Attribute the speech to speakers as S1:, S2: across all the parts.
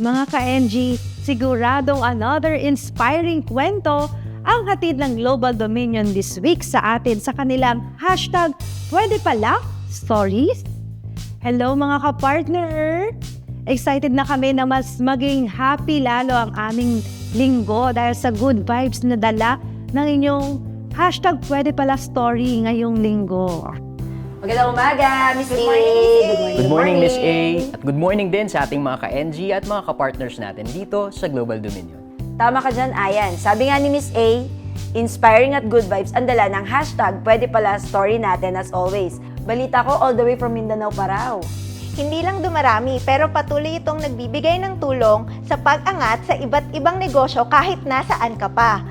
S1: Mga ka-NG, siguradong another inspiring kwento ang hatid ng Global Dominion this week sa atin sa kanilang hashtag Pwede Pala Stories. Hello mga ka-partner! Excited na kami na mas maging happy lalo ang aming linggo dahil sa good vibes na dala ng inyong hashtag Pwede Pala Story ngayong linggo.
S2: Magandang umaga, Miss A.
S3: Good morning, Miss A. At good morning din sa ating mga ka-NG at mga ka-partners natin dito sa Global Dominion.
S2: Tama ka dyan, Ayan. Sabi nga ni Miss A, inspiring at good vibes ang dala ng hashtag Pwede Pala Story natin as always. Balita ko all the way from Mindanao pa raw.
S4: Hindi lang dumarami pero patuloy itong nagbibigay ng tulong sa pag-angat sa iba't ibang negosyo kahit nasaan ka pa.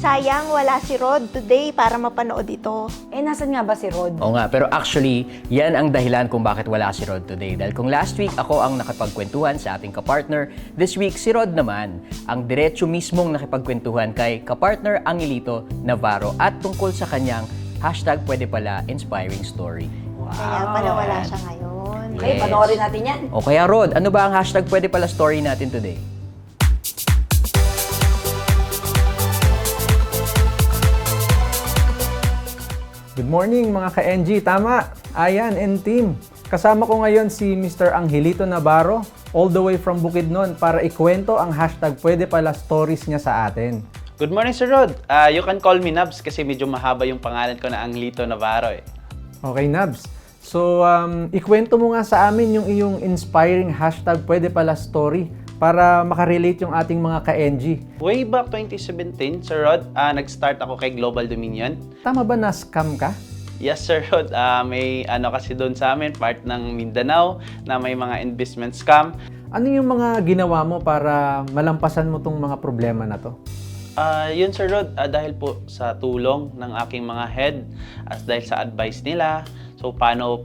S4: Sayang wala si Rod today para mapanood ito.
S2: Nasan nga ba si Rod?
S3: Oo nga, pero actually, yan ang dahilan kung bakit wala si Rod today. Dahil kung last week ako ang nakipagkwentuhan sa ating kapartner, this week si Rod naman ang diretso mismong nakipagkwentuhan kay kapartner Angelito Navarro at tungkol sa kanyang hashtag Pwede Pala Inspiring Story.
S4: Kaya pala wala siya ngayon.
S2: Okay, panoorin natin yan.
S3: O kaya Rod, ano ba ang hashtag Pwede Pala Story natin today?
S5: Good morning mga ka-NG, tama, Ayan and team. Kasama ko ngayon si Mr. Angelito Navarro, all the way from Bukidnon para ikwento ang hashtag Pwede Pala Stories niya sa atin.
S6: Good morning, Sir Rod. You can call me Nabs kasi medyo mahaba yung pangalan ko na Angelito Navarro eh.
S5: Okay, Nabs. So, ikwento mo nga sa amin yung iyong inspiring hashtag Pwede Pala Story para makarelate yung ating mga ka-NG.
S6: Way back 2017, Sir Rod, nag-start ako kay Global Dominion.
S5: Tama ba na scam ka?
S6: Yes, Sir Rod. May kasi doon sa amin, part ng Mindanao, na may mga investment scam.
S5: Ano yung mga ginawa mo para malampasan mo tong mga problema na to?
S6: Yun, Sir Rod, dahil po sa tulong ng aking mga head, dahil sa advice nila, so paano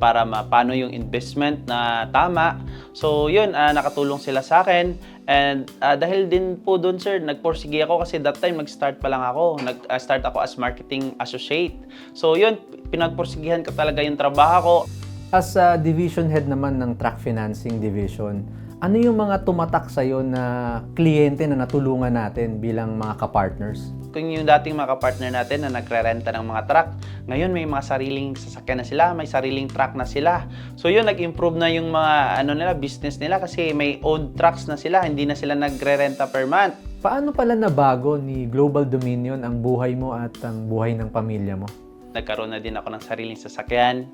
S6: yung investment na tama. So yun, nakatulong sila sa akin. And dahil din po doon, sir, nagporsige ako kasi that time nag-start pa lang ako. Nag-start ako as marketing associate. So yun, pinagporsigihan ko talaga yung trabaho ko.
S5: As a division head naman ng Track Financing Division, ano yung mga tumatak sa'yo na kliyente na natulungan natin bilang mga ka-partners?
S6: Kung yung dating mga ka-partner natin na nagre-renta ng mga truck, ngayon may mga sariling sasakyan na sila, may sariling truck na sila. So yun, nag-improve na yung mga business nila kasi may own trucks na sila, hindi na sila nagre-renta per month.
S5: Paano pala nabago ni Global Dominion ang buhay mo at ang buhay ng pamilya mo?
S6: Nagkaroon na din ako ng sariling sasakyan.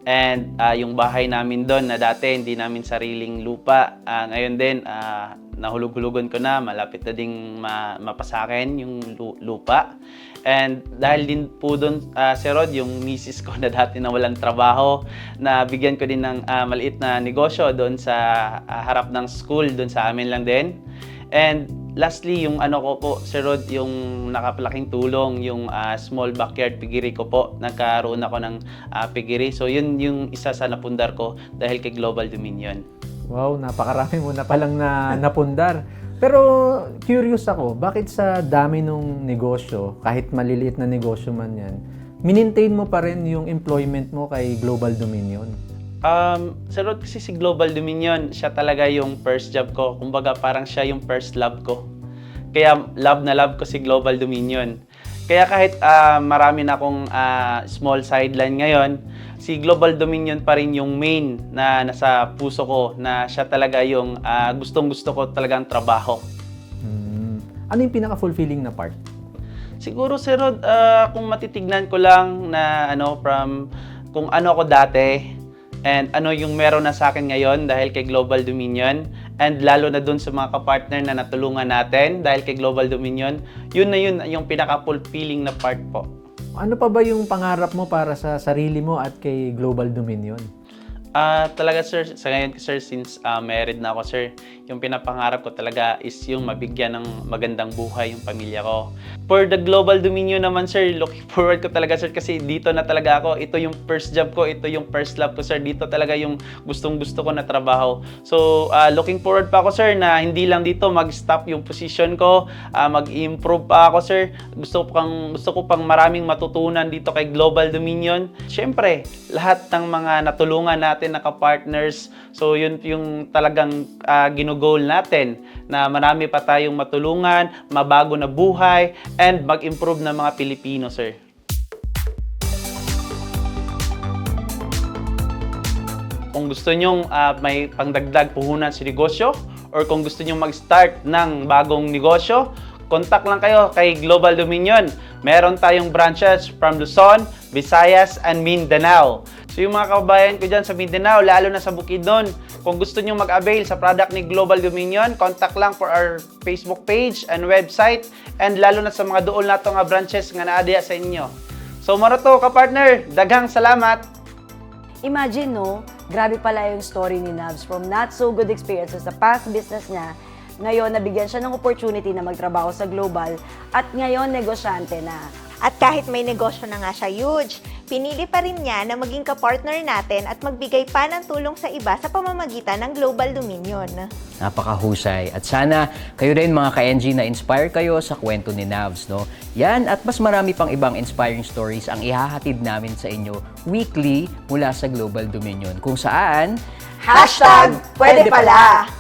S6: And yung bahay namin doon na dati hindi namin sariling lupa, ngayon din nahulog-hulugan ko na, malapit na ding mapasakin yung lupa. And dahil din po doon, Sir Rod, yung misis ko na dati na walang trabaho, na bigyan ko din ng maliit na negosyo doon sa harap ng school, doon sa amin lang din. And lastly, yung ko po, Sir Rod, yung nakapalaking tulong, yung small backyard piggery ko po. Nagkaroon ako ng piggery. So yun yung isa sa napundar ko dahil kay Global Dominion.
S5: Wow, napakarami mo na palang napundar. Pero curious ako, bakit sa dami nung negosyo, kahit maliliit na negosyo man yan, minintain mo pa rin yung employment mo kay Global Dominion?
S6: Sir Rod, kasi si Global Dominion, siya talaga yung first job ko. Kumbaga parang siya yung first love ko. Kaya love na love ko si Global Dominion. Kaya kahit marami na akong small sideline ngayon, si Global Dominion pa rin yung main na nasa puso ko, na siya talaga yung gustong-gusto ko talagang trabaho.
S5: Ano yung pinaka-fulfilling na part?
S6: Siguro, Sir Rod, kung matitignan ko lang na from kung ano ako dati, and ano yung meron na sa akin ngayon dahil kay Global Dominion, and lalo na dun sa mga kapartner na natulungan natin dahil kay Global Dominion, yun yung pinaka-fulfilling na part po.
S5: Ano pa ba yung pangarap mo para sa sarili mo at kay Global Dominion?
S6: Talaga, sir, sa ngayon, sir, since married na ako, sir, yung pinapangarap ko talaga is yung mabigyan ng magandang buhay yung pamilya ko. For the Global Dominion naman, sir, looking forward ko talaga, sir, kasi dito na talaga ako. Ito yung first job ko, ito yung first love ko, sir. Dito talaga yung gustong-gusto ko na trabaho. So, looking forward pa ako, sir, na hindi lang dito mag-stop yung position ko, mag-improve pa ako, sir. Gusto ko pang maraming matutunan dito kay Global Dominion. Siyempre, lahat ng mga natulungan natin natin na ka-partners. So yun yung talagang ginugol natin na marami pa tayong matulungan, mabago na buhay, and mag-improve ng mga Pilipino, sir. Kung gusto nyong may pangdagdag puhunan sa negosyo, or kung gusto nyong mag-start ng bagong negosyo, contact lang kayo kay Global Dominion. Meron tayong branches from Luzon, Visayas, and Mindanao. So yung mga kababayan ko dyan sa Mindanao, lalo na sa Bukidnon, kung gusto nyo mag-avail sa product ni Global Dominion, contact lang for our Facebook page and website, and lalo na sa mga dool na ito nga branches nga naadya sa inyo. So maroto ka-partner, daghang salamat!
S2: Imagine, no? Grabe pala yung story ni Navs from not so good experiences sa past business niya. Ngayon, nabigyan siya ng opportunity na magtrabaho sa Global at ngayon, negosyante na.
S4: At kahit may negosyo na nga siya huge, pinili pa rin niya na maging kapartner natin at magbigay pa ng tulong sa iba sa pamamagitan ng Global Dominion.
S3: Napakahusay. At sana kayo rin mga ka-NG na inspire kayo sa kwento ni Navs, no? Yan at mas marami pang ibang inspiring stories ang ihahatid namin sa inyo weekly mula sa Global Dominion. Kung saan,
S2: #pwede pala!